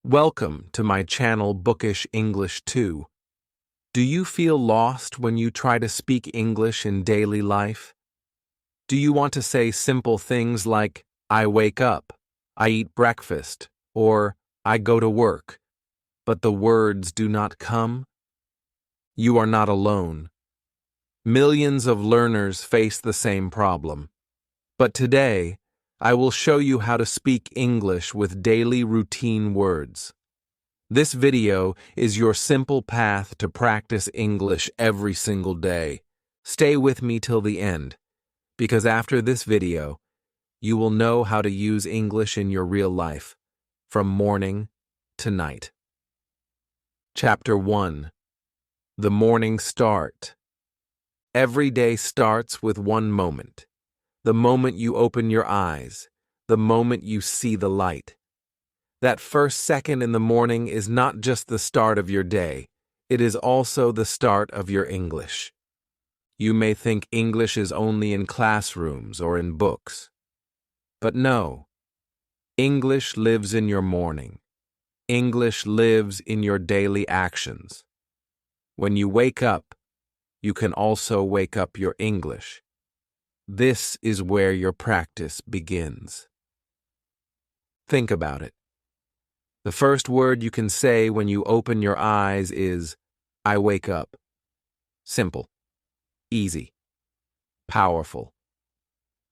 Welcome to my channel Bookish English 2. Do you feel lost when you try to speak English in daily life? Do you want to say simple things like, I wake up, I eat breakfast, or I go to work, but the words do not come? You are not alone. Millions of learners face the same problem. But today, I will show you how to speak English with daily routine words. This video is your simple path to practice English every single day. Stay with me till the end, because after this video, you will know how to use English in your real life, from morning to night. Chapter 1. The Morning Start. Every day starts with one moment. The moment you open your eyes, the moment you see the light. That first second in the morning is not just the start of your day, it is also the start of your English. You may think English is only in classrooms or in books. But no, English lives in your morning. English lives in your daily actions. When you wake up, you can also wake up your English. This is where your practice begins. Think about it. The first word you can say when you open your eyes is, I wake up. Simple, easy, powerful.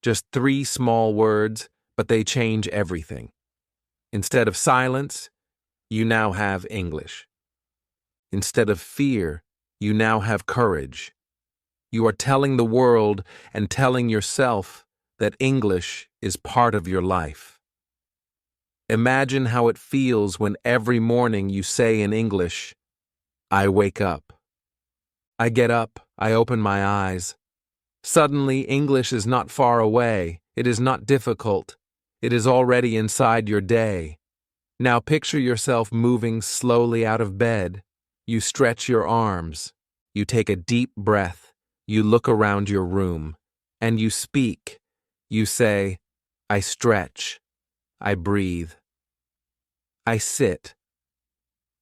Just 3 small words, but they change everything. Instead of silence, you now have English. Instead of fear, you now have courage. You are telling the world and telling yourself that English is part of your life. Imagine how it feels when every morning you say in English, I wake up. I get up, I open my eyes. Suddenly, English is not far away. It is not difficult. It is already inside your day. Now picture yourself moving slowly out of bed. You stretch your arms. You take a deep breath. You look around your room, and you speak. You say, I stretch. I breathe. I sit.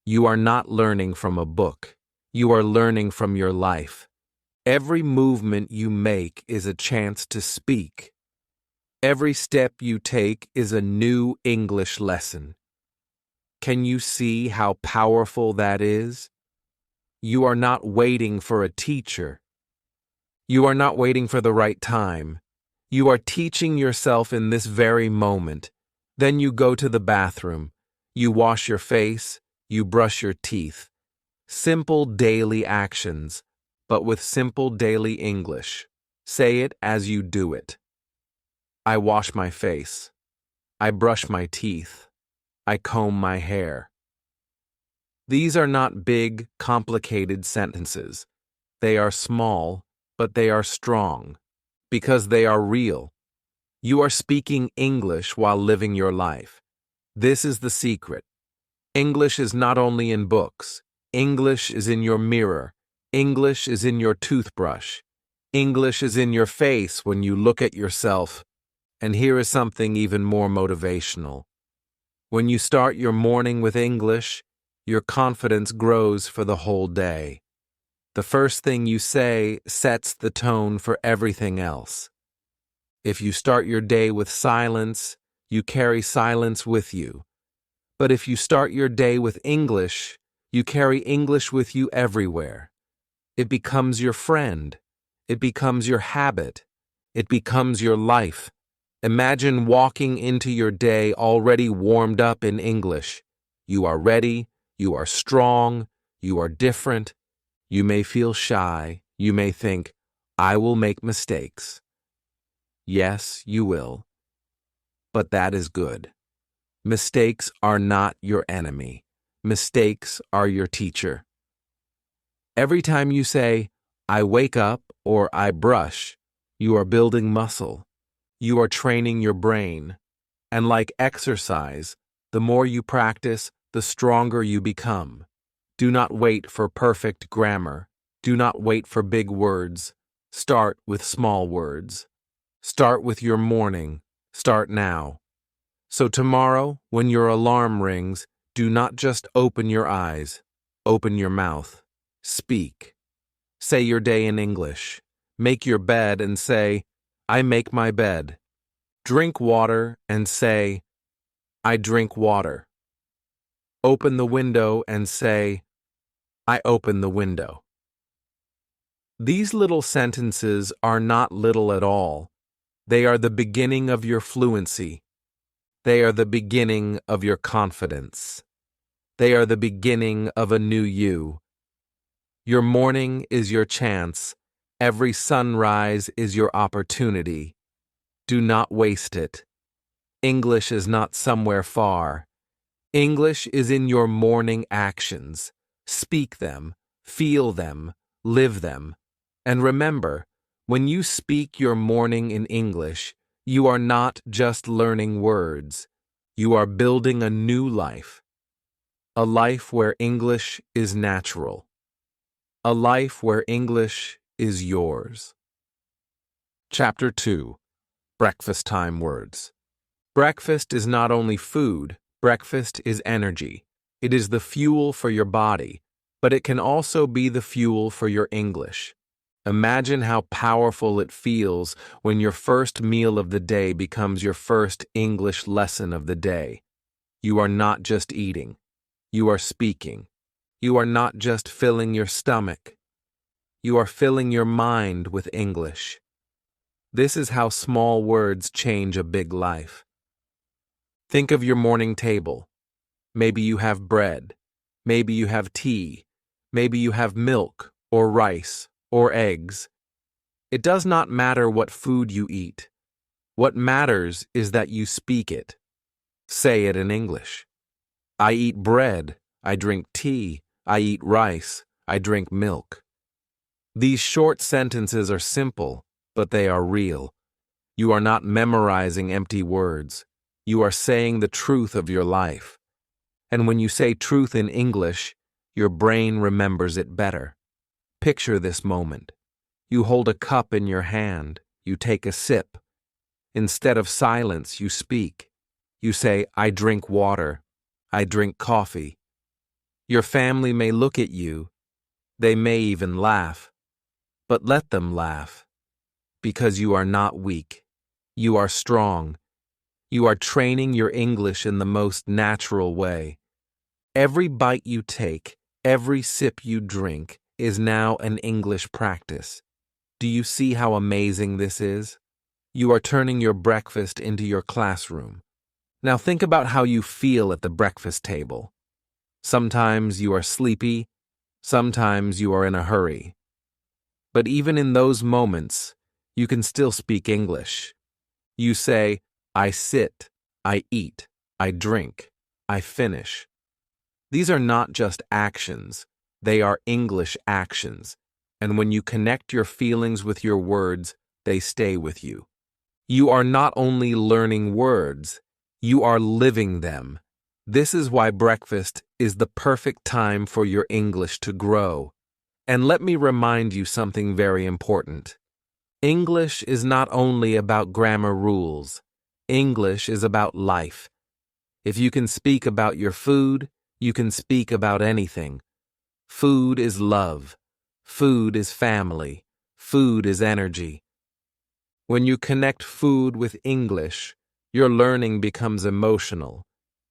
You are not learning from a book. You are learning from your life. Every movement you make is a chance to speak. Every step you take is a new English lesson. Can you see how powerful that is? You are not waiting for a teacher. You are not waiting for the right time. You are teaching yourself in this very moment. Then you go to the bathroom. You wash your face. You brush your teeth. Simple daily actions, but with simple daily English. Say it as you do it. I wash my face. I brush my teeth. I comb my hair. These are not big, complicated sentences. They are small, but they are strong, because they are real. You are speaking English while living your life. This is the secret. English is not only in books. English is in your mirror. English is in your toothbrush. English is in your face when you look at yourself. And here is something even more motivational. When you start your morning with English, your confidence grows for the whole day. The first thing you say sets the tone for everything else. If you start your day with silence, you carry silence with you. But if you start your day with English, you carry English with you everywhere. It becomes your friend. It becomes your habit. It becomes your life. Imagine walking into your day already warmed up in English. You are ready. You are strong. You are different. You may feel shy. You may think, I will make mistakes. Yes, you will. But that is good. Mistakes are not your enemy. Mistakes are your teacher. Every time you say, I wake up or I brush, you are building muscle. You are training your brain. And like exercise, the more you practice, the stronger you become. Do not wait for perfect grammar. Do not wait for big words. Start with small words. Start with your morning. Start now. So tomorrow, when your alarm rings, Do not just open your eyes. Open your mouth. Speak. Say your day in English. Make your bed and say, I make my bed. Drink water and say, I drink water. Open the window and say, I open the window. These little sentences are not little at all. They are the beginning of your fluency. They are the beginning of your confidence. They are the beginning of a new you. Your morning is your chance. Every sunrise is your opportunity. Do not waste it. English is not somewhere far. English is in your morning actions. Speak them, feel them, live them. And remember, when you speak your morning in English, you are not just learning words. You are building a new life. A life where English is natural. A life where English is yours. Chapter 2. Breakfast Time Words. Breakfast is not only food, breakfast is energy. It is the fuel for your body, but it can also be the fuel for your English. Imagine how powerful it feels when your first meal of the day becomes your first English lesson of the day. You are not just eating. You are speaking. You are not just filling your stomach. You are filling your mind with English. This is how small words change a big life. Think of your morning table. Maybe you have bread. Maybe you have tea. Maybe you have milk or rice or eggs. It does not matter what food you eat. What matters is that you speak it. Say it in English. I eat bread. I drink tea. I eat rice. I drink milk. These short sentences are simple, but they are real. You are not memorizing empty words. You are saying the truth of your life. And when you say truth in English, your brain remembers it better. Picture this moment. You hold a cup in your hand. You take a sip. Instead of silence, you speak. You say, I drink water. I drink coffee. Your family may look at you. They may even laugh. But let them laugh. Because you are not weak. You are strong. You are training your English in the most natural way. Every bite you take, every sip you drink, is now an English practice. Do you see how amazing this is? You are turning your breakfast into your classroom. Now think about how you feel at the breakfast table. Sometimes you are sleepy, sometimes you are in a hurry. But even in those moments, you can still speak English. You say, I sit, I eat, I drink, I finish. These are not just actions, they are English actions. And when you connect your feelings with your words, they stay with you. You are not only learning words, you are living them. This is why breakfast is the perfect time for your English to grow. And let me remind you something very important. English is not only about grammar rules. English is about life. If you can speak about your food, you can speak about anything. Food is love. Food is family. Food is energy. When you connect food with English, your learning becomes emotional,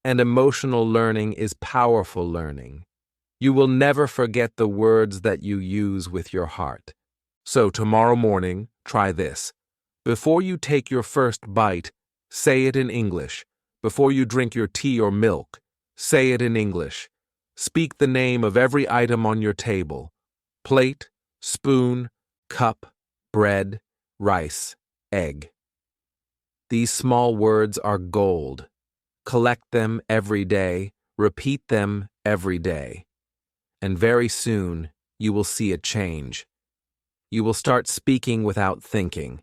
and emotional learning is powerful learning. You will never forget the words that you use with your heart. So tomorrow morning, try this. Before you take your first bite, say it in English. Before you drink your tea or milk, say it in English. Speak the name of every item on your table. Plate, spoon, cup, bread, rice, egg. These small words are gold. Collect them every day, repeat them every day. And very soon, you will see a change. You will start speaking without thinking.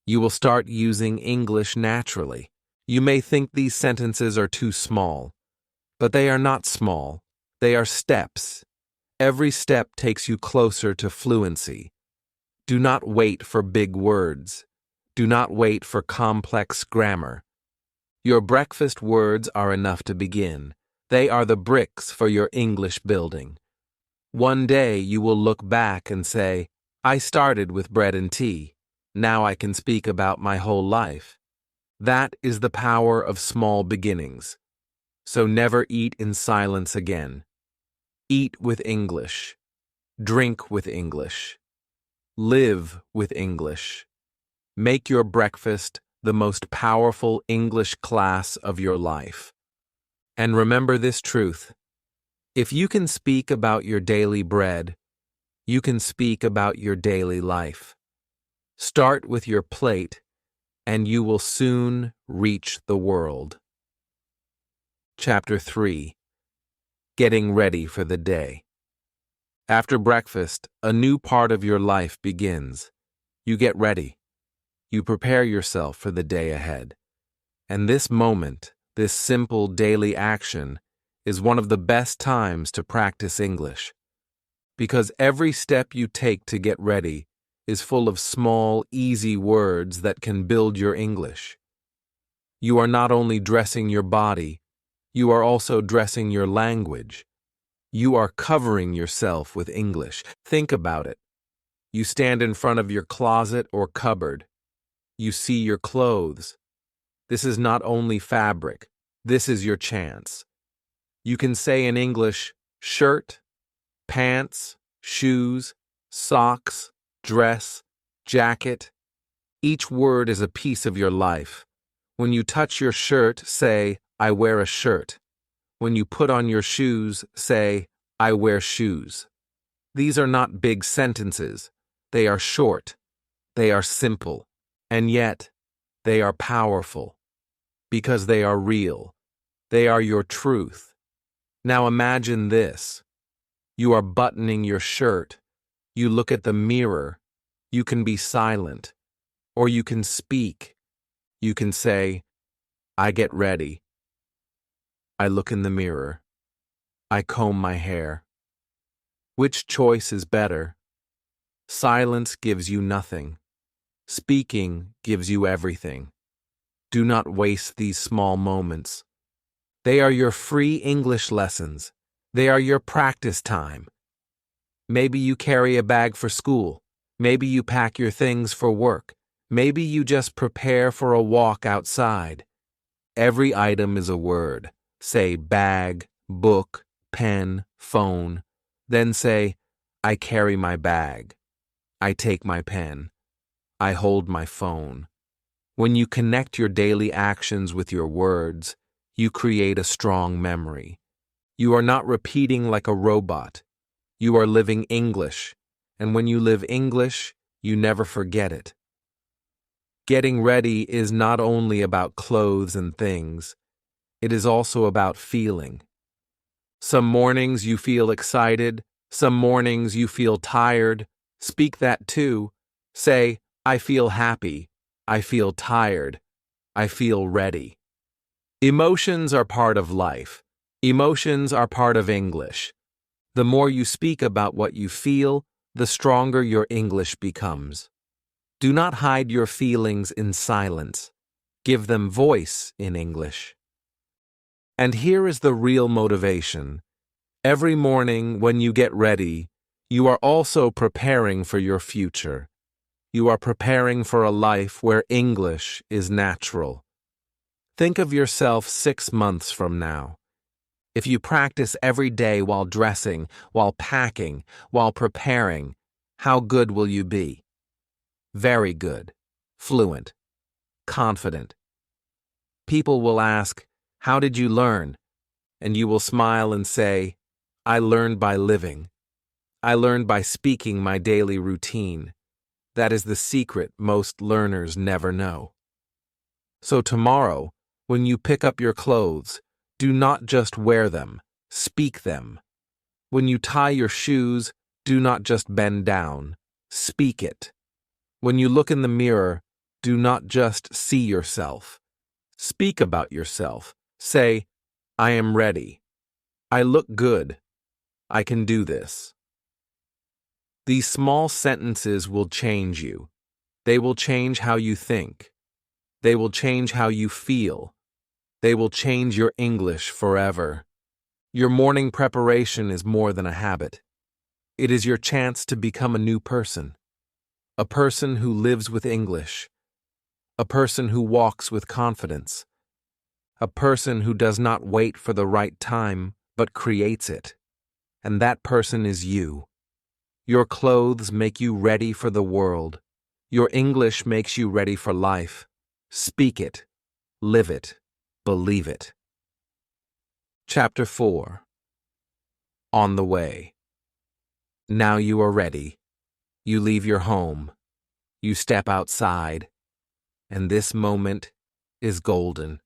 You will start using English naturally. You may think these sentences are too small, but they are not small. They are steps. Every step takes you closer to fluency. Do not wait for big words. Do not wait for complex grammar. Your breakfast words are enough to begin. They are the bricks for your English building. One day you will look back and say, I started with bread and tea. Now I can speak about my whole life. That is the power of small beginnings. So never eat in silence again. Eat with English. Drink with English. Live with English. Make your breakfast the most powerful English class of your life. And remember this truth. If you can speak about your daily bread, you can speak about your daily life. Start with your plate, and you will soon reach the world. Chapter 3. Getting ready for the day. After breakfast, a new part of your life begins. You get ready. You prepare yourself for the day ahead. And this moment, this simple daily action, is one of the best times to practice English. Because every step you take to get ready is full of small, easy words that can build your English. You are not only dressing your body, you are also dressing your language. You are covering yourself with English. Think about it. You stand in front of your closet or cupboard. You see your clothes. This is not only fabric. This is your chance. You can say in English, shirt, pants, shoes, socks, dress, jacket. Each word is a piece of your life. When you touch your shirt, say, I wear a shirt. When you put on your shoes, say, I wear shoes. These are not big sentences. They are short. They are simple. And yet, they are powerful. Because they are real. They are your truth. Now imagine this. You are buttoning your shirt. You look at the mirror. You can be silent. Or you can speak. You can say, I get ready. I look in the mirror. I comb my hair. Which choice is better? Silence gives you nothing. Speaking gives you everything. Do not waste these small moments. They are your free English lessons. They are your practice time. Maybe you carry a bag for school. Maybe you pack your things for work. Maybe you just prepare for a walk outside. Every item is a word. Say bag, book, pen, phone. Then say, I carry my bag. I take my pen. I hold my phone. When you connect your daily actions with your words, you create a strong memory. You are not repeating like a robot. You are living English, and when you live English, you never forget it. Getting ready is not only about clothes and things, it is also about feeling. Some mornings you feel excited, some mornings you feel tired. Speak that too. Say, I feel happy, I feel tired, I feel ready. Emotions are part of life. Emotions are part of English. The more you speak about what you feel, the stronger your English becomes. Do not hide your feelings in silence. Give them voice in English. And here is the real motivation. Every morning when you get ready, you are also preparing for your future. You are preparing for a life where English is natural. Think of yourself 6 months from now. If you practice every day while dressing, while packing, while preparing, how good will you be? Very good, fluent, confident. People will ask, how did you learn? And you will smile and say, I learned by living. I learned by speaking my daily routine. That is the secret most learners never know. So tomorrow, when you pick up your clothes, do not just wear them, speak them. When you tie your shoes, do not just bend down, speak it. When you look in the mirror, do not just see yourself. Speak about yourself. Say, I am ready. I look good. I can do this. These small sentences will change you. They will change how you think. They will change how you feel. They will change your English forever. Your morning preparation is more than a habit. It is your chance to become a new person. A person who lives with English. A person who walks with confidence. A person who does not wait for the right time, but creates it. And that person is you. Your clothes make you ready for the world. Your English makes you ready for life. Speak it. Live it. Believe it. Chapter 4. On the way. Now you are ready. You leave your home. You step outside. And this moment is golden.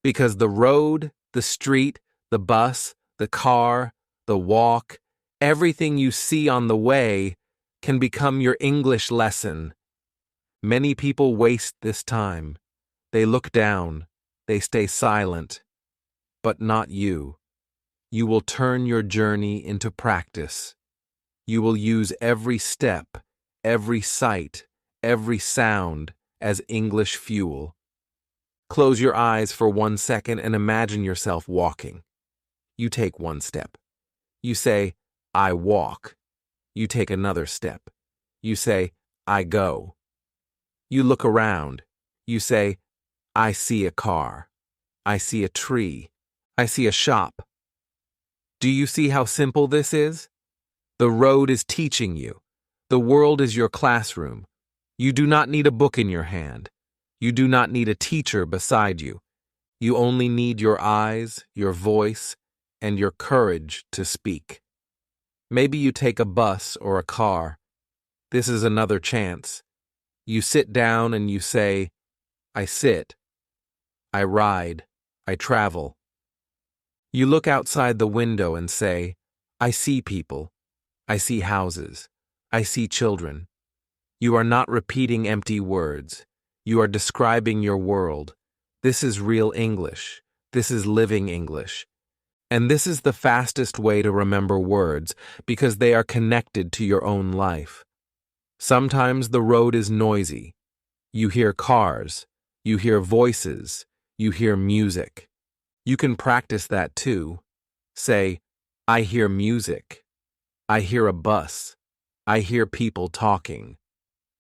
Because the road, the street, the bus, the car, the walk, everything you see on the way can become your English lesson. Many people waste this time. They look down. They stay silent. But not you. You will turn your journey into practice. You will use every step, every sight, every sound as English fuel. Close your eyes for 1 second and imagine yourself walking. You take 1 step. You say, I walk. You take another step. You say, I go. You look around. You say, I see a car. I see a tree. I see a shop. Do you see how simple this is? The road is teaching you. The world is your classroom. You do not need a book in your hand. You do not need a teacher beside you. You only need your eyes, your voice, and your courage to speak. Maybe you take a bus or a car. This is another chance. You sit down and you say, I sit. I ride. I travel. You look outside the window and say, I see people. I see houses. I see children. You are not repeating empty words. You are describing your world. This is real English. This is living English. And this is the fastest way to remember words because they are connected to your own life. Sometimes the road is noisy. You hear cars. You hear voices. You hear music. You can practice that too. Say, I hear music. I hear a bus. I hear people talking.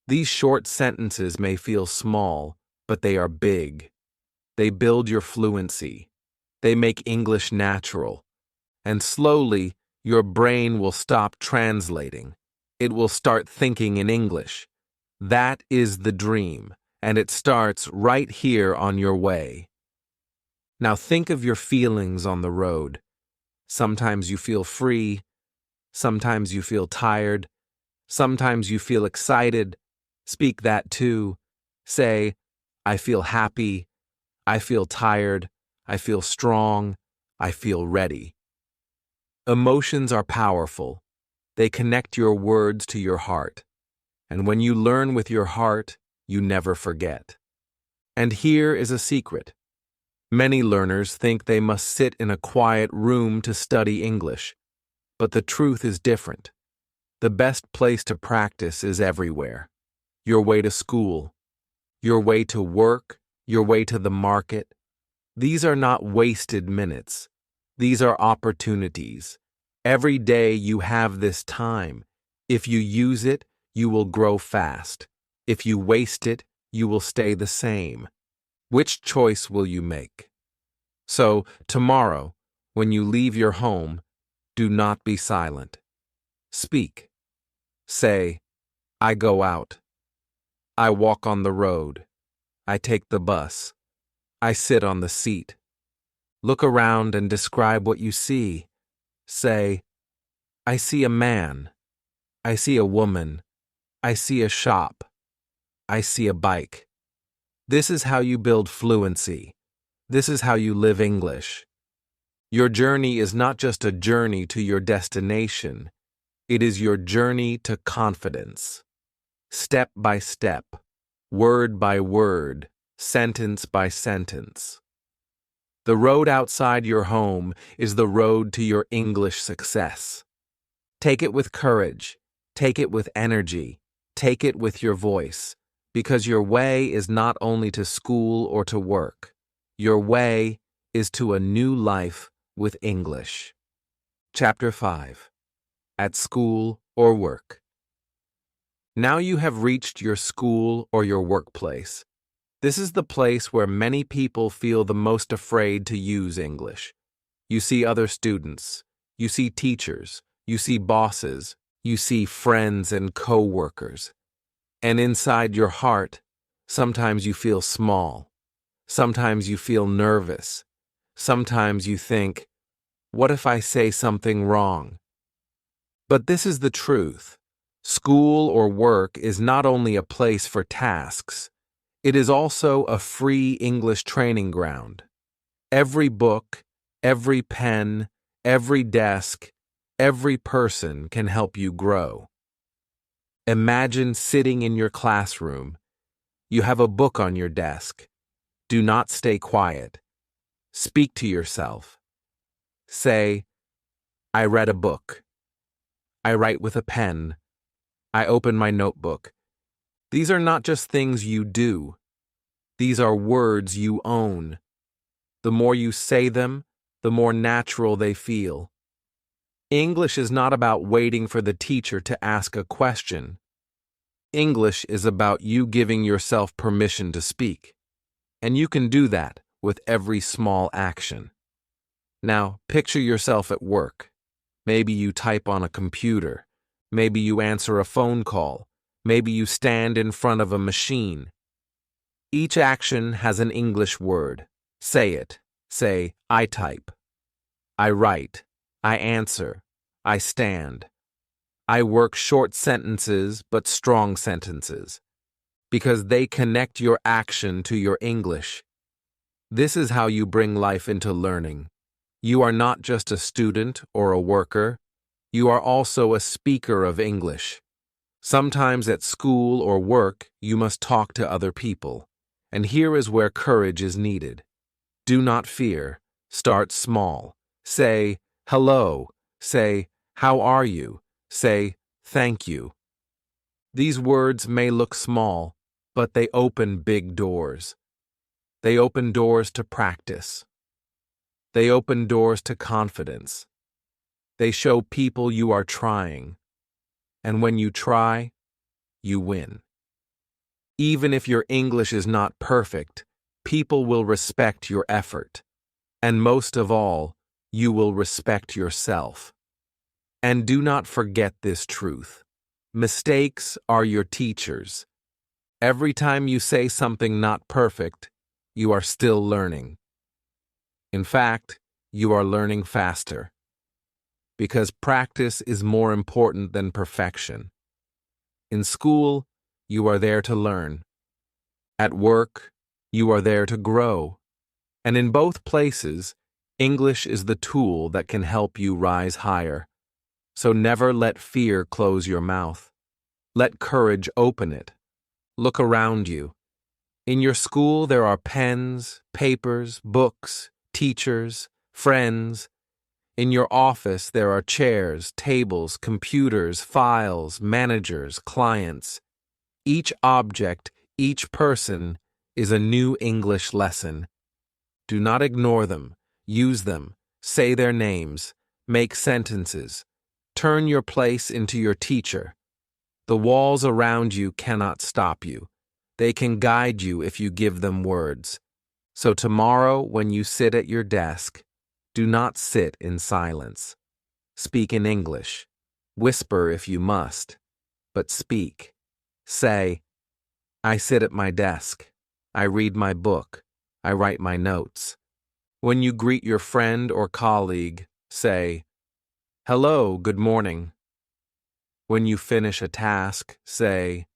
These short sentences may feel small, but they are big. They build your fluency. They make English natural. And slowly, your brain will stop translating. It will start thinking in English. That is the dream, and it starts right here on your way. Now think of your feelings on the road. Sometimes you feel free. Sometimes you feel tired. Sometimes you feel excited. Speak that too. Say, I feel happy. I feel tired. I feel strong. I feel ready. Emotions are powerful. They connect your words to your heart. And when you learn with your heart, you never forget. And here is a secret. Many learners think they must sit in a quiet room to study English. But the truth is different. The best place to practice is everywhere. Your way to school, your way to work, your way to the market. These are not wasted minutes. These are opportunities. Every day you have this time. If you use it, you will grow fast. If you waste it, you will stay the same. Which choice will you make? So, tomorrow, when you leave your home, do not be silent. Speak. Say, I go out. I walk on the road. I take the bus. I sit on the seat. Look around and describe what you see. Say, I see a man. I see a woman. I see a shop. I see a bike. This is how you build fluency. This is how you live English. Your journey is not just a journey to your destination. It is your journey to confidence. Step by step, word by word, sentence by sentence. The road outside your home is the road to your English success. Take it with courage. Take it with energy. Take it with your voice. Because your way is not only to school or to work. Your way is to a new life with English. Chapter 5. At School or Work. Now you have reached your school or your workplace. This is the place where many people feel the most afraid to use English. You see other students, you see teachers, you see bosses, you see friends and co-workers. And inside your heart, sometimes you feel small. Sometimes you feel nervous. Sometimes you think, what if I say something wrong? But this is the truth. School or work is not only a place for tasks, it is also a free English training ground. Every book, every pen, every desk, every person can help you grow. Imagine sitting in your classroom. You have a book on your desk. Do not stay quiet. Speak to yourself. Say, I read a book. I write with a pen. I open my notebook. These are not just things you do. These are words you own. The more you say them, the more natural they feel. English is not about waiting for the teacher to ask a question. English is about you giving yourself permission to speak. And you can do that with every small action. Now, picture yourself at work. Maybe you type on a computer. Maybe you answer a phone call. Maybe you stand in front of a machine. Each action has an English word. Say it. Say, I type. I write. I answer. I stand. I work short sentences but strong sentences, because they connect your action to your English. This is how you bring life into learning. You are not just a student or a worker. You are also a speaker of English. Sometimes at school or work, you must talk to other people. And here is where courage is needed. Do not fear. Start small. Say, hello. Say, how are you? Say, thank you. These words may look small, but they open big doors. They open doors to practice. They open doors to confidence. They show people you are trying. And when you try, you win. Even if your English is not perfect, people will respect your effort. And most of all, you will respect yourself. And do not forget this truth. Mistakes are your teachers. Every time you say something not perfect, you are still learning. In fact, you are learning faster. Because practice is more important than perfection. In school, you are there to learn. At work, you are there to grow. And in both places, English is the tool that can help you rise higher. So never let fear close your mouth. Let courage open it. Look around you. In your school, there are pens, papers, books, teachers, friends. In your office, there are chairs, tables, computers, files, managers, clients. Each object, each person is a new English lesson. Do not ignore them. Use them. Say their names. Make sentences. Turn your place into your teacher. The walls around you cannot stop you. They can guide you if you give them words. So tomorrow, when you sit at your desk, do not sit in silence. Speak in English. Whisper if you must, but speak. Say, I sit at my desk. I read my book. I write my notes. When you greet your friend or colleague, say, hello, good morning. When you finish a task, say,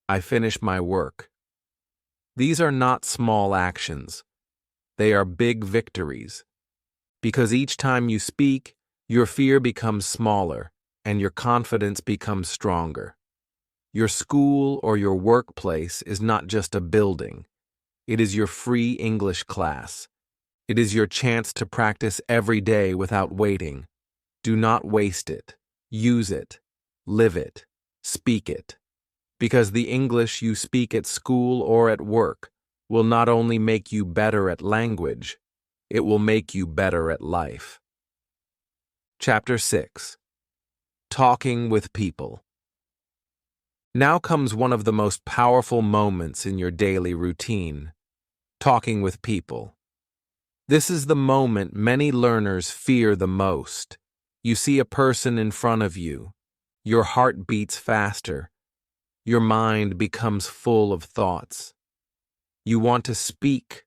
I finish my work. These are not small actions. They are big victories. Because each time you speak, your fear becomes smaller and your confidence becomes stronger. Your school or your workplace is not just a building. It is your free English class. It is your chance to practice every day without waiting. Do not waste it. Use it. Live it. Speak it. Because the English you speak at school or at work will not only make you better at language, It will make you better at life. Chapter 6. Talking with People. Now comes one of the most powerful moments in your daily routine: talking with people. This is the moment many learners fear the most. You see a person in front of you. Your heart beats faster. Your mind becomes full of thoughts. You want to speak,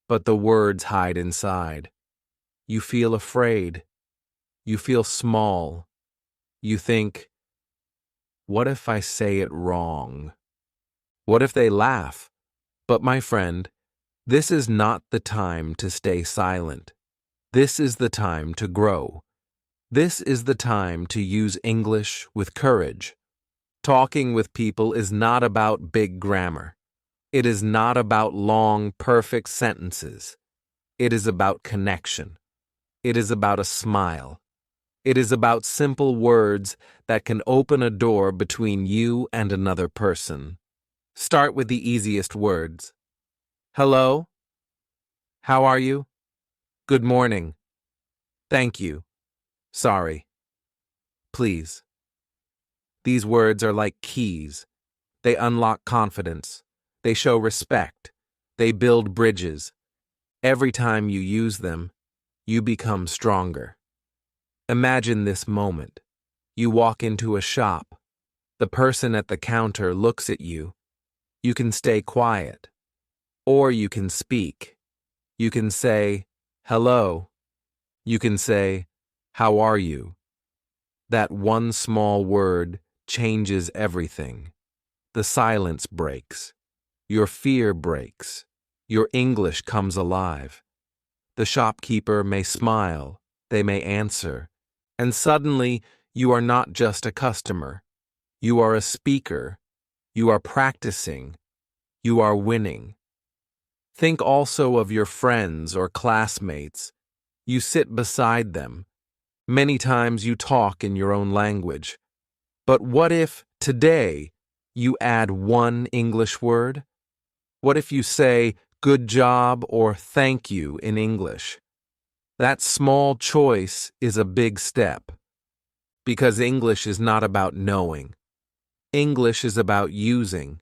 but the words hide inside. You feel afraid. You feel small. You think, what if I say it wrong? What if they laugh? But my friend, this is not the time to stay silent. This is the time to grow. This is the time to use English with courage. Talking with people is not about big grammar. It is not about long, perfect sentences. It is about connection. It is about a smile. It is about simple words that can open a door between you and another person. Start with the easiest words. Hello? How are you? Good morning. Thank you. Sorry. Please. These words are like keys. They unlock confidence. They show respect. They build bridges. Every time you use them, you become stronger. Imagine this moment. You walk into a shop. The person at the counter looks at you. You can stay quiet. Or you can speak. You can say, hello. You can say, how are you? That one small word changes everything. The silence breaks. Your fear breaks. Your English comes alive. The shopkeeper may smile. They may answer. And suddenly, you are not just a customer. You are a speaker. You are practicing. You are winning. Think also of your friends or classmates. You sit beside them. Many times you talk in your own language. But what if, today, you add one English word? What if you say, good job or thank you in English? That small choice is a big step. Because English is not about knowing. English is about using.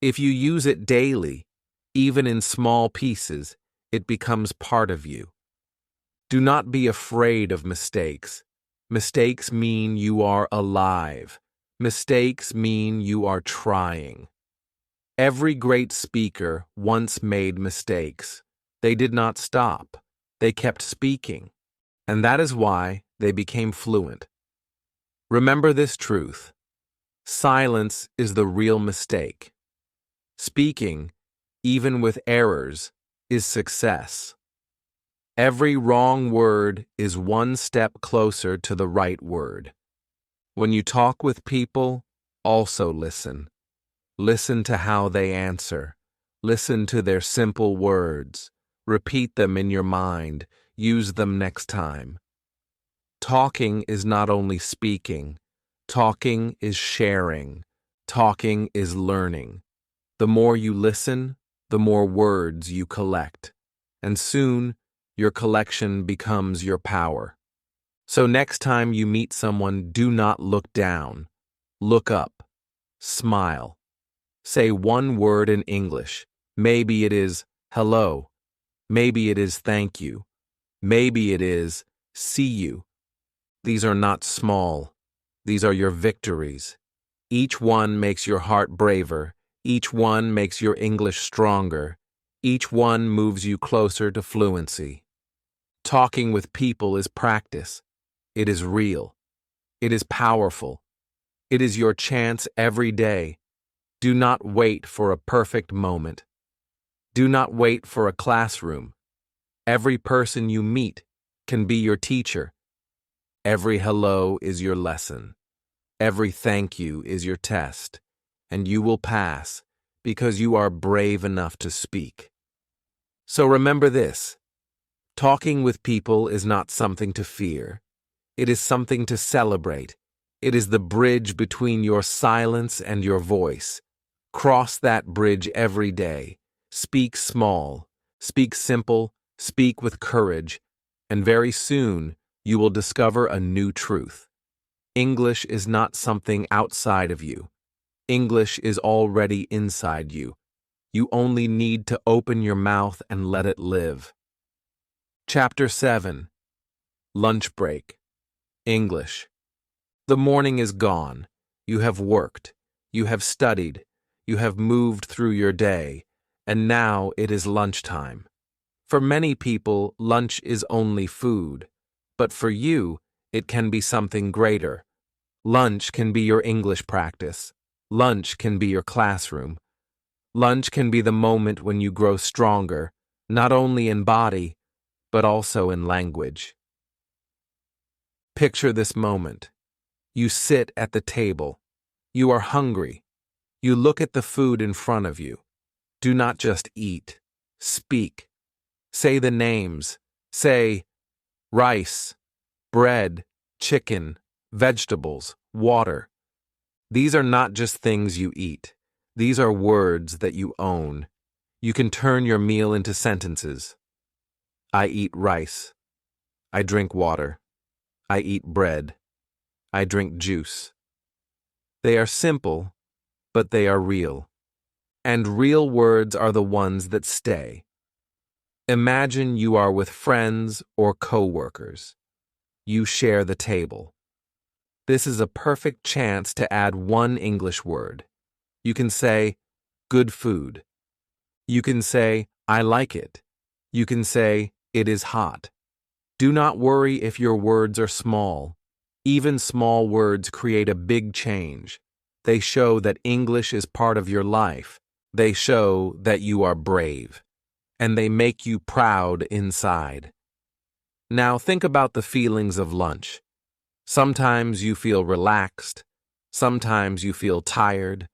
If you use it daily, even in small pieces, it becomes part of you. Do not be afraid of mistakes. Mistakes mean you are alive. Mistakes mean you are trying. Every great speaker once made mistakes. They did not stop. They kept speaking. And that is why they became fluent. Remember this truth. Silence is the real mistake. Speaking, even with errors, is success. Every wrong word is one step closer to the right word. When you talk with people, also listen. Listen to how they answer. Listen to their simple words. Repeat them in your mind. Use them next time. Talking is not only speaking. Talking is sharing. Talking is learning. The more you listen, the more words you collect. And soon, your collection becomes your power. So next time you meet someone, do not look down. Look up. Smile. Say one word in English. Maybe it is hello. Maybe it is thank you. Maybe it is see you. These are not small. These are your victories. Each one makes your heart braver. Each one makes your English stronger. Each one moves you closer to fluency. Talking with people is practice. It is real. It is powerful. It is your chance every day. Do not wait for a perfect moment. Do not wait for a classroom. Every person you meet can be your teacher. Every hello is your lesson. Every thank you is your test. And you will pass because you are brave enough to speak. So remember this. Talking with people is not something to fear. It is something to celebrate. It is the bridge between your silence and your voice. Cross that bridge every day. Speak small. Speak simple. Speak with courage, and very soon you will discover a new truth. English is not something outside of you. English is already inside you. You only need to open your mouth and let it live. Chapter 7. Lunch Break. English. The morning is gone. You have worked. You have studied. You have moved through your day. And now it is lunchtime. For many people, lunch is only food. But for you, it can be something greater. Lunch can be your English practice. Lunch can be your classroom. Lunch can be the moment when you grow stronger, not only in body, but also in language. Picture this moment. You sit at the table. You are hungry. You look at the food in front of you. Do not just eat. Speak. Say the names. Say rice, bread, chicken, vegetables, water. These are not just things you eat. These are words that you own. You can turn your meal into sentences. I eat rice. I drink water. I eat bread. I drink juice. They are simple, but they are real. And real words are the ones that stay. Imagine you are with friends or co-workers. You share the table. This is a perfect chance to add one English word. You can say, good food. You can say, I like it. You can say, it is hot. Do not worry if your words are small. Even small words create a big change. They show that English is part of your life. They show that you are brave. And they make you proud inside. Now think about the feelings of lunch. Sometimes you feel relaxed. Sometimes you feel tired.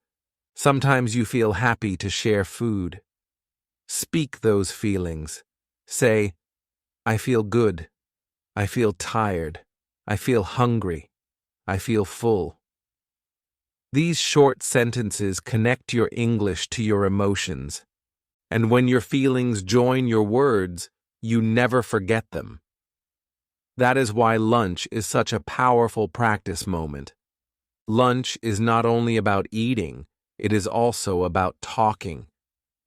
Sometimes you feel happy to share food. Speak those feelings. Say, I feel good. I feel tired. I feel hungry. I feel full. These short sentences connect your English to your emotions. And when your feelings join your words, you never forget them. That is why lunch is such a powerful practice moment. Lunch is not only about eating, it is also about talking.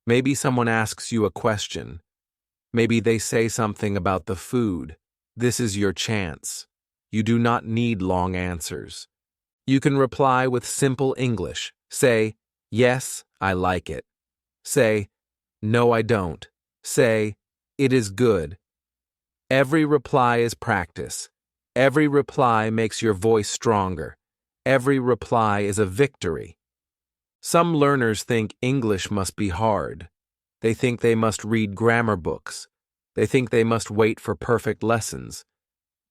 Maybe someone asks you a question. Maybe they say something about the food. This is your chance. You do not need long answers. You can reply with simple English. Say, yes, I like it. Say, no, I don't. Say, it is good. Every reply is practice. Every reply makes your voice stronger. Every reply is a victory. Some learners think English must be hard. They think they must read grammar books. They think they must wait for perfect lessons.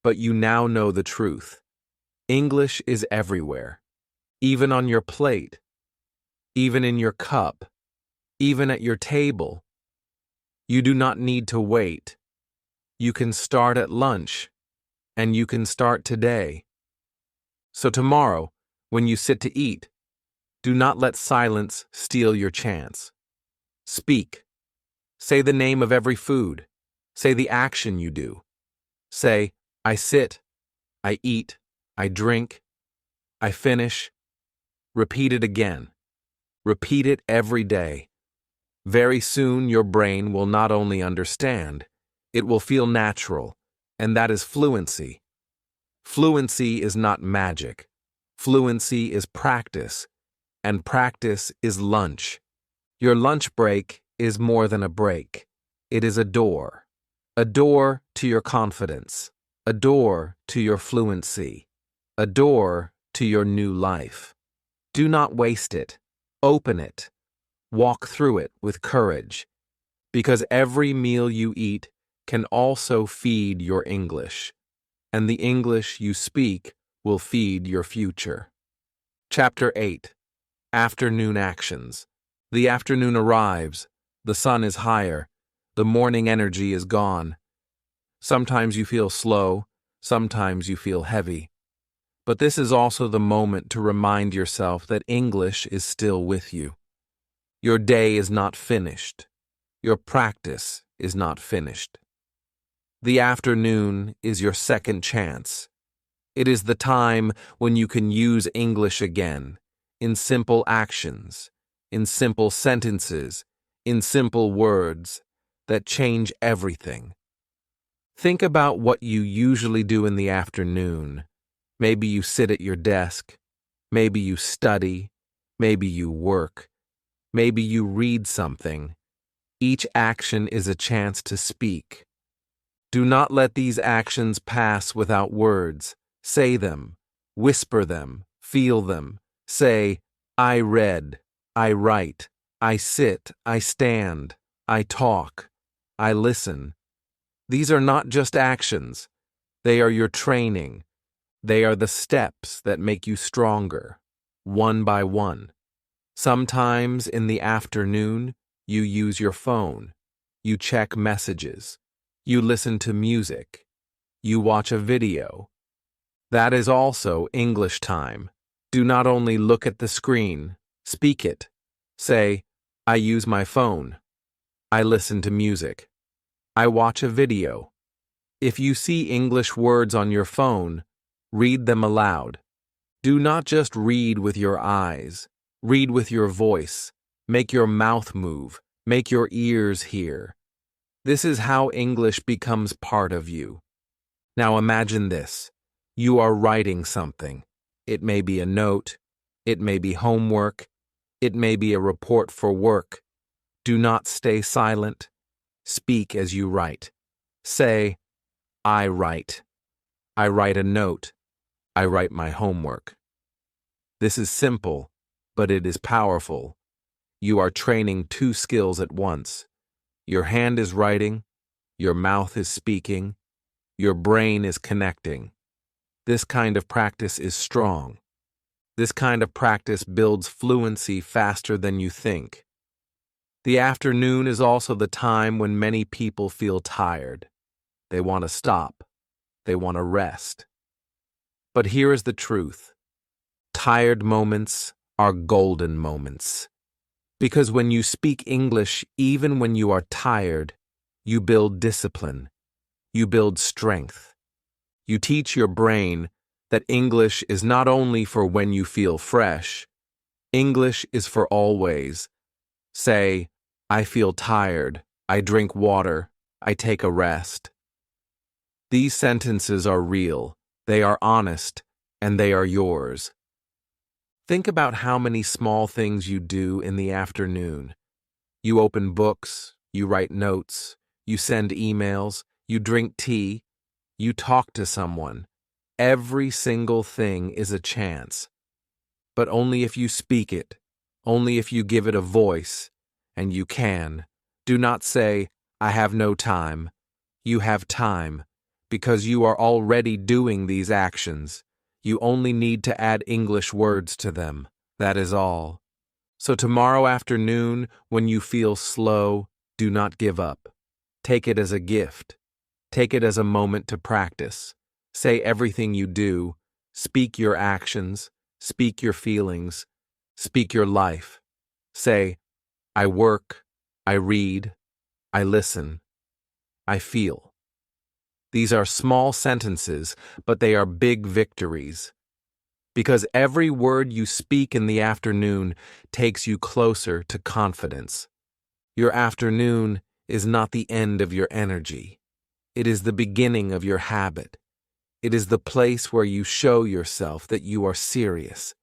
But you now know the truth. English is everywhere. Even on your plate. Even in your cup. Even at your table. You do not need to wait. You can start at lunch. And you can start today. So tomorrow, when you sit to eat, do not let silence steal your chance. Speak. Say the name of every food. Say the action you do. Say, I sit, I eat, I drink, I finish. Repeat it again. Repeat it every day. Very soon your brain will not only understand, it will feel natural, and that is fluency. Fluency is not magic. Fluency is practice, and practice is lunch. Your lunch break is more than a break. It is a door to your confidence, a door to your fluency, a door to your new life. Do not waste it. Open it. Walk through it with courage, because every meal you eat can also feed your English, and the English you speak will feed your future. Chapter 8. Afternoon Actions. The afternoon arrives. The sun is higher. The morning energy is gone. Sometimes you feel slow. Sometimes you feel heavy. But this is also the moment to remind yourself that English is still with you. Your day is not finished. Your practice is not finished. The afternoon is your second chance. It is the time when you can use English again, in simple actions, in simple sentences, in simple words that change everything. Think about what you usually do in the afternoon. Maybe you sit at your desk. Maybe you study. Maybe you work. Maybe you read something. Each action is a chance to speak. Do not let these actions pass without words. Say them. Whisper them. Feel them. Say, I read. I write. I sit. I stand. I talk. I listen. These are not just actions. They are your training. They are the steps that make you stronger, one by one. Sometimes in the afternoon, you use your phone. You check messages. You listen to music. You watch a video. That is also English time. Do not only look at the screen, speak it. Say, I use my phone. I listen to music. I watch a video. If you see English words on your phone, read them aloud. Do not just read with your eyes. Read with your voice. Make your mouth move. Make your ears hear. This is how English becomes part of you. Now imagine this. You are writing something. It may be a note. It may be homework. It may be a report for work. Do not stay silent. Speak as you write. Say, I write. I write a note. I write my homework. This is simple, but it is powerful. You are training two skills at once. Your hand is writing. Your mouth is speaking. Your brain is connecting. This kind of practice is strong. This kind of practice builds fluency faster than you think. The afternoon is also the time when many people feel tired. They want to stop. They want to rest. But here is the truth. Tired moments are golden moments. Because when you speak English, even when you are tired, you build discipline. You build strength. You teach your brain that English is not only for when you feel fresh. English is for always. Say, I feel tired. I drink water. I take a rest. These sentences are real. They are honest, and they are yours. Think about how many small things you do in the afternoon. You open books, you write notes, you send emails, you drink tea, you talk to someone. Every single thing is a chance. But only if you speak it, only if you give it a voice, and you can. Do not say, I have no time. You have time, because you are already doing these actions. You only need to add English words to them. That is all. So tomorrow afternoon, when you feel slow, do not give up. Take it as a gift. Take it as a moment to practice. Say everything you do. Speak your actions. Speak your feelings. Speak your life. Say, I work. I read. I listen. I feel. These are small sentences, but they are big victories. Because every word you speak in the afternoon takes you closer to confidence. Your afternoon is not the end of your energy. It is the beginning of your habit. It is the place where you show yourself that you are serious.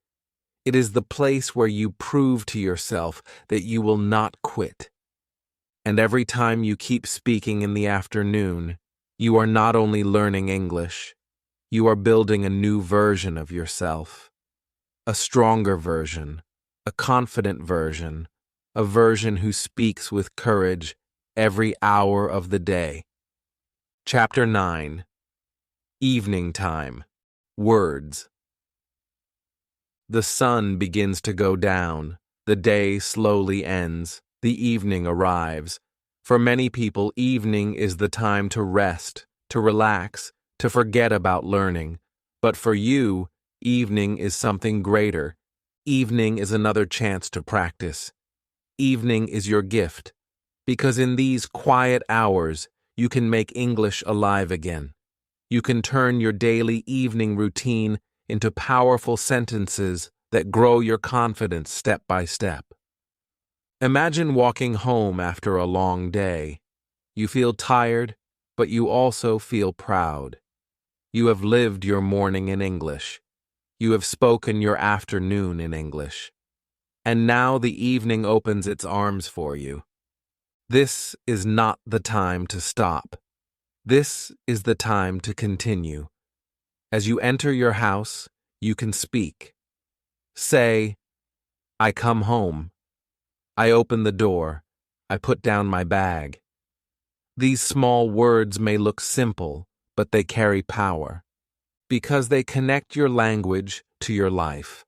It is the place where you prove to yourself that you will not quit. And every time you keep speaking in the afternoon, you are not only learning English, you are building a new version of yourself. A stronger version, a confident version, a version who speaks with courage every hour of the day. Chapter 9. Evening Time. Words. The sun begins to go down. The day slowly ends. The evening arrives. For many people, evening is the time to rest, to relax, to forget about learning. But for you, evening is something greater. Evening is another chance to practice. Evening is your gift, because in these quiet hours, you can make English alive again. You can turn your daily evening routine into powerful sentences that grow your confidence step by step. Imagine walking home after a long day. You feel tired, but you also feel proud. You have lived your morning in English. You have spoken your afternoon in English. And now the evening opens its arms for you. This is not the time to stop. This is the time to continue. As you enter your house, you can speak. Say, I come home. I open the door. I put down my bag. These small words may look simple, but they carry power, because they connect your language to your life.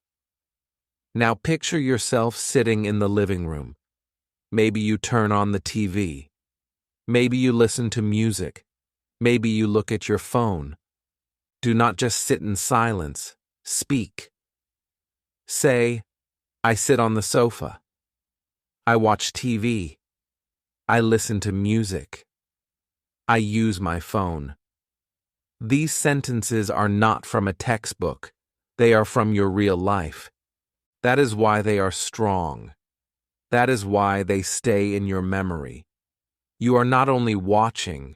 Now picture yourself sitting in the living room. Maybe you turn on the TV. Maybe you listen to music. Maybe you look at your phone. Do not just sit in silence. Speak. Say, I sit on the sofa. I watch TV. I listen to music. I use my phone. These sentences are not from a textbook. They are from your real life. That is why they are strong. That is why they stay in your memory. You are not only watching,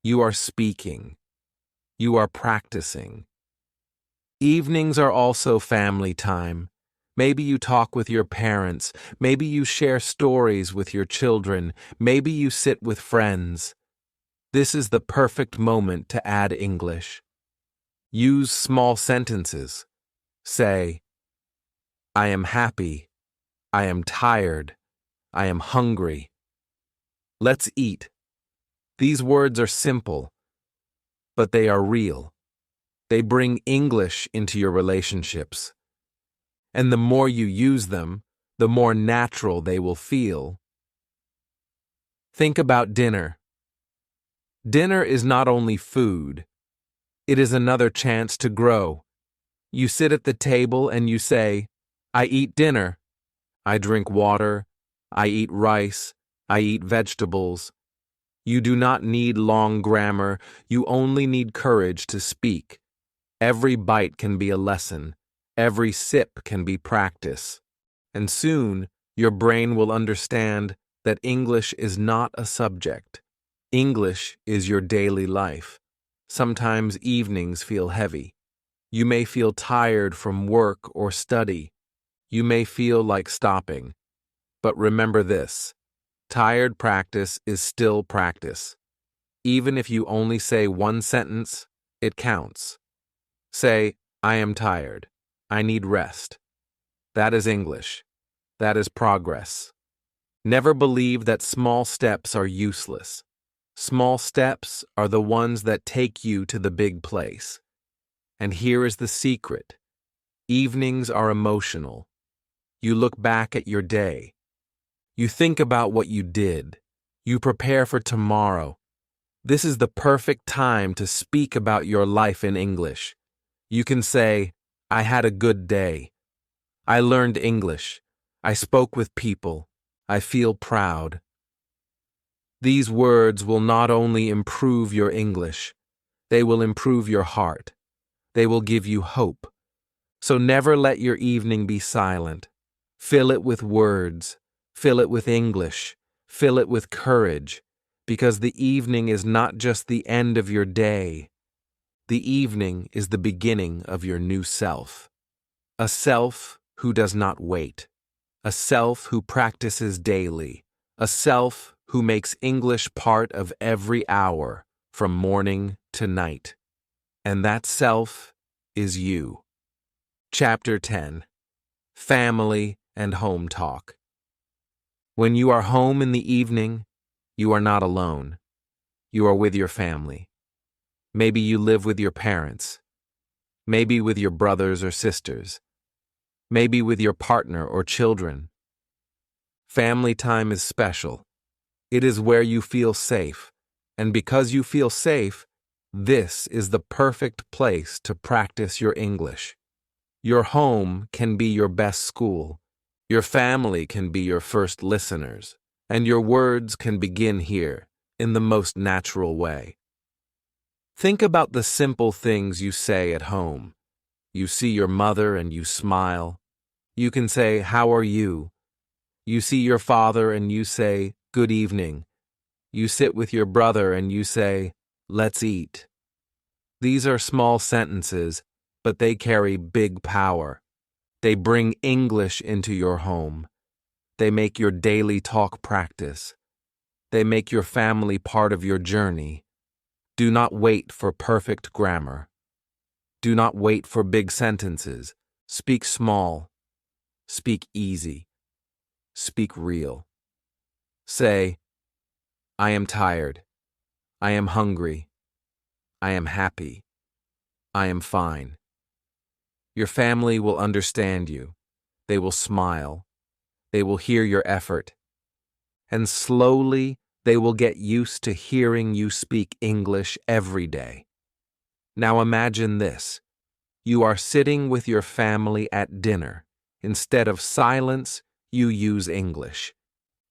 you are speaking. You are practicing. Evenings are also family time. Maybe you talk with your parents. Maybe you share stories with your children. Maybe you sit with friends. This is the perfect moment to add English. Use small sentences. Say, I am happy. I am tired. I am hungry. Let's eat. These words are simple, but they are real. They bring English into your relationships. And the more you use them, the more natural they will feel. Think about dinner. Dinner is not only food, it is another chance to grow. You sit at the table and you say, I eat dinner. I drink water. I eat rice. I eat vegetables. You do not need long grammar. You only need courage to speak. Every bite can be a lesson. Every sip can be practice. And soon, your brain will understand that English is not a subject. English is your daily life. Sometimes evenings feel heavy. You may feel tired from work or study. You may feel like stopping. But remember this: tired practice is still practice. Even if you only say one sentence, it counts. Say, I am tired. I need rest. That is English. That is progress. Never believe that small steps are useless. Small steps are the ones that take you to the big place. And here is the secret. Evenings are emotional. You look back at your day. You think about what you did. You prepare for tomorrow. This is the perfect time to speak about your life in English. You can say, I had a good day. I learned English. I spoke with people. I feel proud. These words will not only improve your English, they will improve your heart. They will give you hope. So never let your evening be silent. Fill it with words. Fill it with English. Fill it with courage. Because the evening is not just the end of your day. The evening is the beginning of your new self. A self who does not wait. A self who practices daily. A self who makes English part of every hour, from morning to night. And that self is you. Chapter 10. Family and Home Talk. When you are home in the evening, you are not alone. You are with your family. Maybe you live with your parents. Maybe with your brothers or sisters. Maybe with your partner or children. Family time is special. It is where you feel safe. And because you feel safe, this is the perfect place to practice your English. Your home can be your best school. Your family can be your first listeners. And your words can begin here, in the most natural way. Think about the simple things you say at home. You see your mother and you smile. You can say, "How are you?" You see your father and you say, "Good evening." You sit with your brother and you say, "Let's eat." These are small sentences, but they carry big power. They bring English into your home. They make your daily talk practice. They make your family part of your journey. Do not wait for perfect grammar. Do not wait for big sentences. Speak small. Speak easy. Speak real. Say, "I am tired. I am hungry. I am happy. I am fine." Your family will understand you. They will smile. They will hear your effort. And slowly, they will get used to hearing you speak English every day. Now imagine this. You are sitting with your family at dinner. Instead of silence, you use English.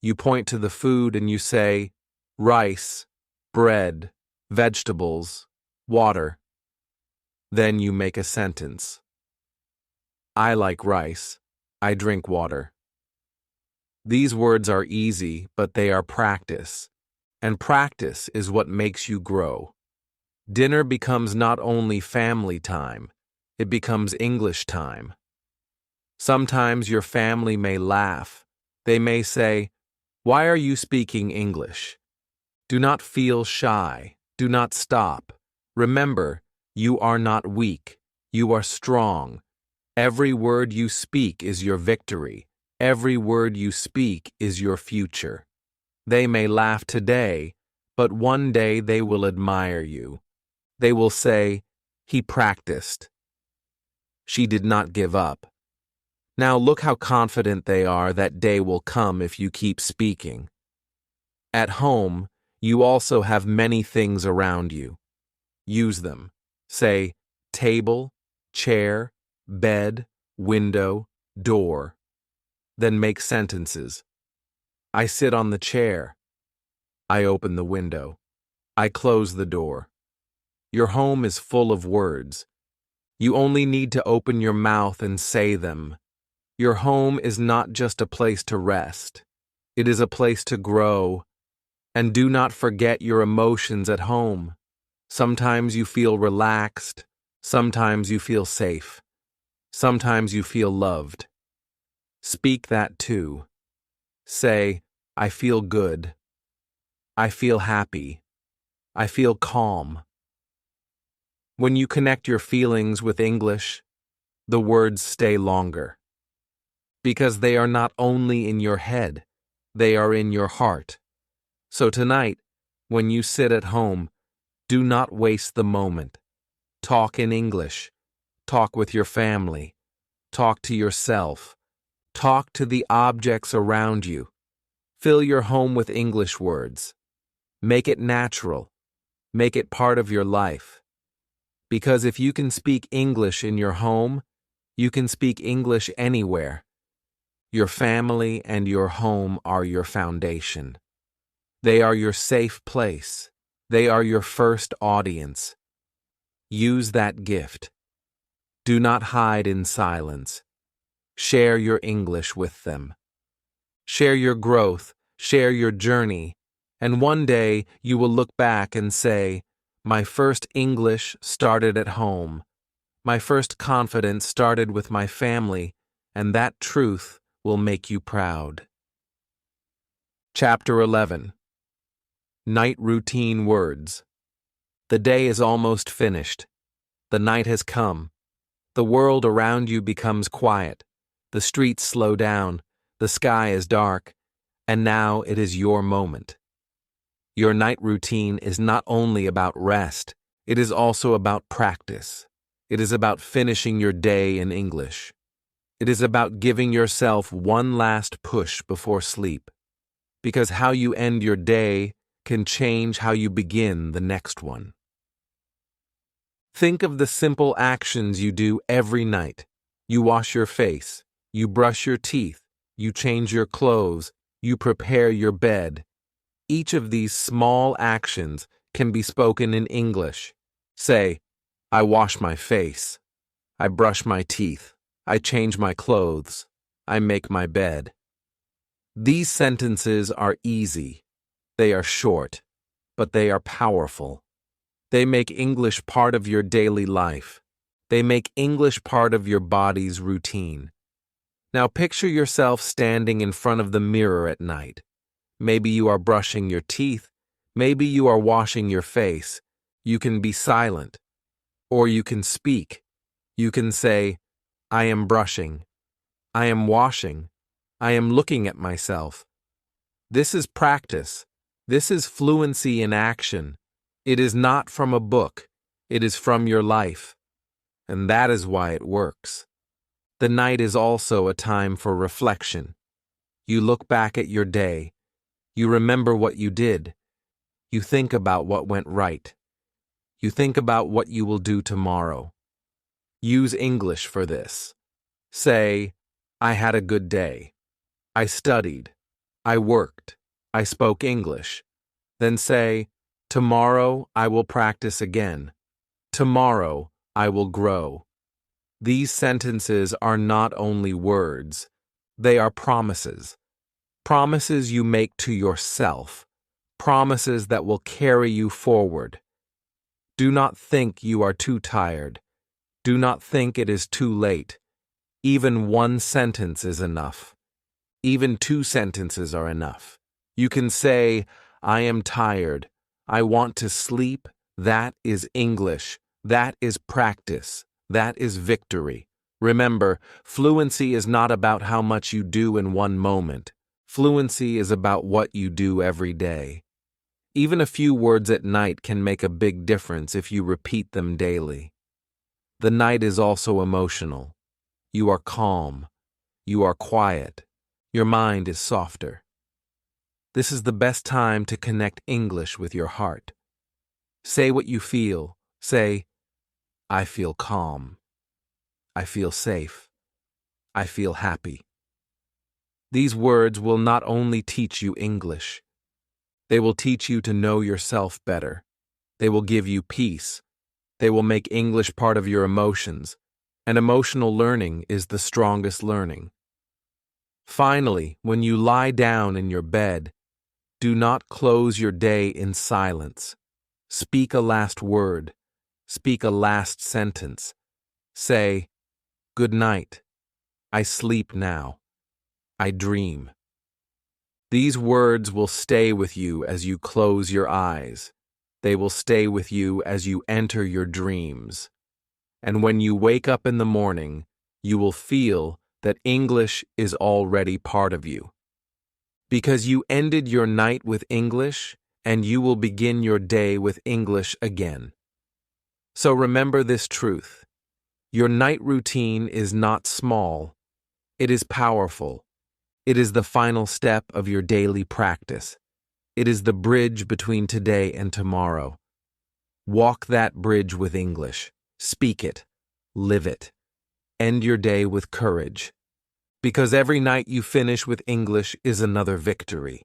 You point to the food and you say, "Rice, bread, vegetables, water." Then you make a sentence. "I like rice. I drink water." These words are easy, but they are practice. And practice is what makes you grow. Dinner becomes not only family time, it becomes English time. Sometimes your family may laugh. They may say, "Why are you speaking English?" Do not feel shy. Do not stop. Remember, you are not weak. You are strong. Every word you speak is your victory. Every word you speak is your future. They may laugh today, but one day they will admire you. They will say, "He practiced. She did not give up." Now look how confident they are that day will come if you keep speaking. At home, you also have many things around you. Use them. Say, "Table, chair, bed, window, door." Then make sentences. I sit on the chair. I open the window. I close the door. Your home is full of words. You only need to open your mouth and say them. Your home is not just a place to rest. It is a place to grow. And do not forget your emotions at home. Sometimes you feel relaxed. Sometimes you feel safe. Sometimes you feel loved. Speak that too. Say, "I feel good. I feel happy. I feel calm." When you connect your feelings with English, the words stay longer. Because they are not only in your head, they are in your heart. So tonight, when you sit at home, do not waste the moment. Talk in English. Talk with your family. Talk to yourself. Talk to the objects around you. Fill your home with English words. Make it natural. Make it part of your life. Because if you can speak English in your home, you can speak English anywhere. Your family and your home are your foundation. They are your safe place. They are your first audience. Use that gift. Do not hide in silence. Share your English with them. Share your growth, share your journey, and one day you will look back and say, "My first English started at home. My first confidence started with my family," and that truth will make you proud. Chapter 11. Night Routine Words. The day is almost finished. The night has come. The world around you becomes quiet. The streets slow down. The sky is dark. And now it is your moment. Your night routine is not only about rest, it is also about practice. It is about finishing your day in English. It is about giving yourself one last push before sleep. Because how you end your day can change how you begin the next one. Think of the simple actions you do every night. You wash your face, you brush your teeth, you change your clothes, you prepare your bed. Each of these small actions can be spoken in English. Say, I wash my face. I brush my teeth. I change my clothes. I make my bed. These sentences are easy. They are short, but they are powerful. They make English part of your daily life. They make English part of your body's routine. Now picture yourself standing in front of the mirror at night. Maybe you are brushing your teeth. Maybe you are washing your face. You can be silent, or you can speak. You can say, I am brushing. I am washing. I am looking at myself. This is practice. This is fluency in action. It is not from a book. It is from your life. And that is why it works. The night is also a time for reflection. You look back at your day. You remember what you did. You think about what went right. You think about what you will do tomorrow. Use English for this. Say, I had a good day. I studied. I worked. I spoke English. Then say, tomorrow I will practice again. Tomorrow I will grow. These sentences are not only words, they are promises. Promises you make to yourself. Promises that will carry you forward. Do not think you are too tired. Do not think it is too late. Even one sentence is enough. Even two sentences are enough. You can say, I am tired. I want to sleep. That is English. That is practice. That is victory. Remember, fluency is not about how much you do in one moment. Fluency is about what you do every day. Even a few words at night can make a big difference if you repeat them daily. The night is also emotional. You are calm. You are quiet. Your mind is softer. This is the best time to connect English with your heart. Say what you feel. Say, I feel calm. I feel safe. I feel happy. These words will not only teach you English, they will teach you to know yourself better. They will give you peace. They will make English part of your emotions, and emotional learning is the strongest learning. Finally, when you lie down in your bed, do not close your day in silence. Speak a last word. Speak a last sentence. Say, good night. I sleep now. I dream. These words will stay with you as you close your eyes. They will stay with you as you enter your dreams. And when you wake up in the morning, you will feel that English is already part of you. Because you ended your night with English, and you will begin your day with English again. So remember this truth. Your night routine is not small. It is powerful. It is the final step of your daily practice. It is the bridge between today and tomorrow. Walk that bridge with English. Speak it. Live it. End your day with courage. Because every night you finish with English is another victory.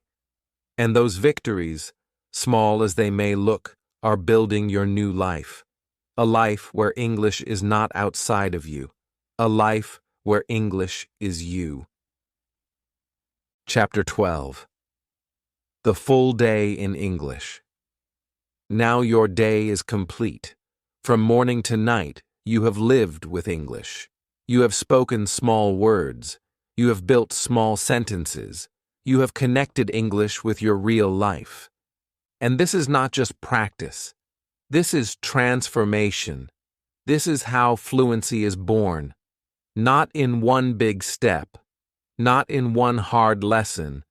And those victories, small as they may look, are building your new life. A life where English is not outside of you. A life where English is you. Chapter 12. The full day in English. Now your day is complete. From morning to night, you have lived with English. You have spoken small words. You have built small sentences. You have connected English with your real life. And this is not just practice. This is transformation. This is how fluency is born. Not in one big step, not in one hard lesson,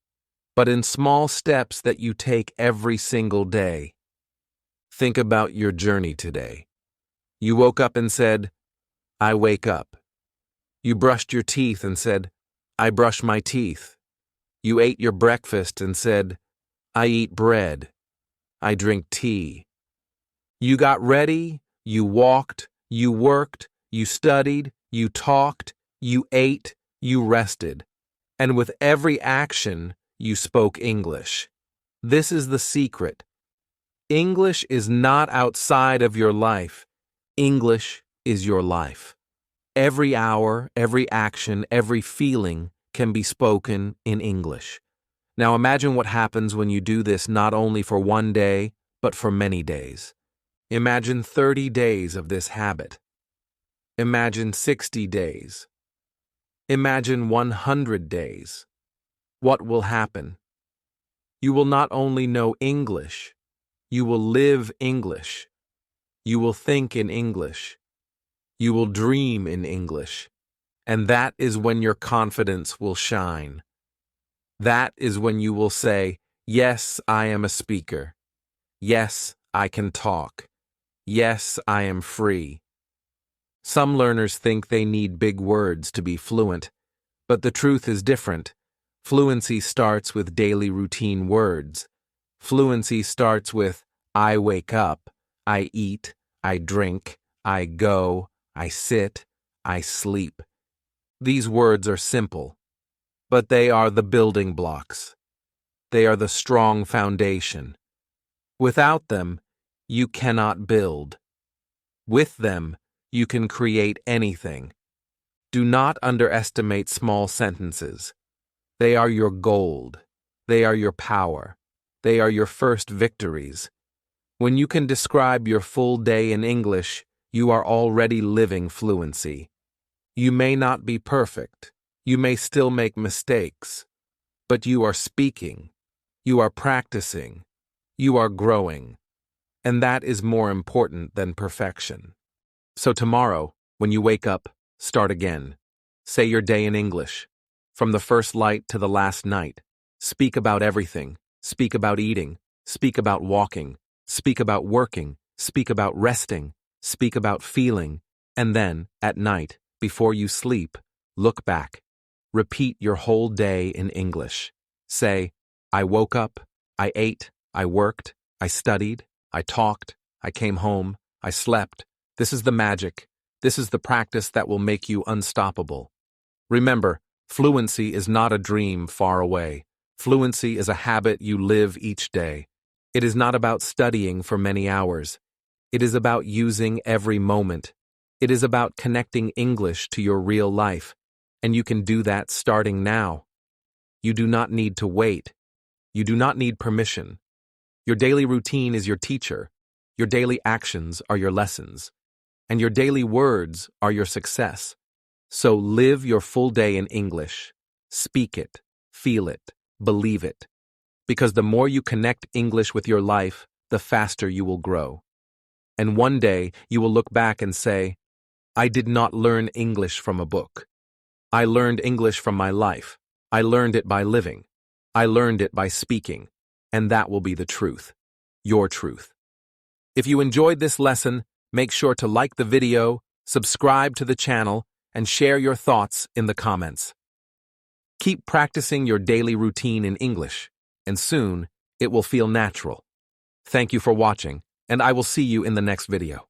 but in small steps that you take every single day. Think about your journey today. You woke up and said, I wake up. You brushed your teeth and said, I brush my teeth. You ate your breakfast and said, I eat bread. I drink tea. You got ready, you walked, you worked, you studied, you talked, you ate, you rested. And with every action, you spoke English. This is the secret. English is not outside of your life. English is your life. Every hour, every action, every feeling can be spoken in English. Now imagine what happens when you do this not only for one day, but for many days. Imagine 30 days of this habit. Imagine 60 days. Imagine 100 days. What will happen? You will not only know English, you will live English. You will think in English. You will dream in English. And that is when your confidence will shine. That is when you will say, yes, I am a speaker. Yes, I can talk. Yes, I am free. Some learners think they need big words to be fluent, but the truth is different. Fluency starts with daily routine words. Fluency starts with I wake up, I eat, I drink, I go, I sit, I sleep. These words are simple, but they are the building blocks. They are the strong foundation. Without them, you cannot build. With them, you can create anything. Do not underestimate small sentences. They are your gold. They are your power. They are your first victories. When you can describe your full day in English, you are already living fluency. You may not be perfect. You may still make mistakes. But you are speaking. You are practicing. You are growing. And that is more important than perfection. So tomorrow, when you wake up, start again. Say your day in English. From the first light to the last night. Speak about everything. Speak about eating. Speak about walking. Speak about working. Speak about resting. Speak about feeling. And then, at night, before you sleep, look back. Repeat your whole day in English. Say, I woke up, I ate, I worked, I studied, I talked, I came home, I slept. This is the magic. This is the practice that will make you unstoppable. Remember, fluency is not a dream far away. Fluency is a habit you live each day. It is not about studying for many hours. It is about using every moment. It is about connecting English to your real life, and you can do that starting now. You do not need to wait. You do not need permission. Your daily routine is your teacher. Your daily actions are your lessons. And your daily words are your success. So live your full day in English. Speak it, feel it, believe it. Because the more you connect English with your life, the faster you will grow. And one day you will look back and say, I did not learn English from a book. I learned English from my life. I learned it by living. I learned it by speaking. And that will be the truth. Your truth. If you enjoyed this lesson, make sure to like the video, subscribe to the channel, and share your thoughts in the comments. Keep practicing your daily routine in English, and soon it will feel natural. Thank you for watching, and I will see you in the next video.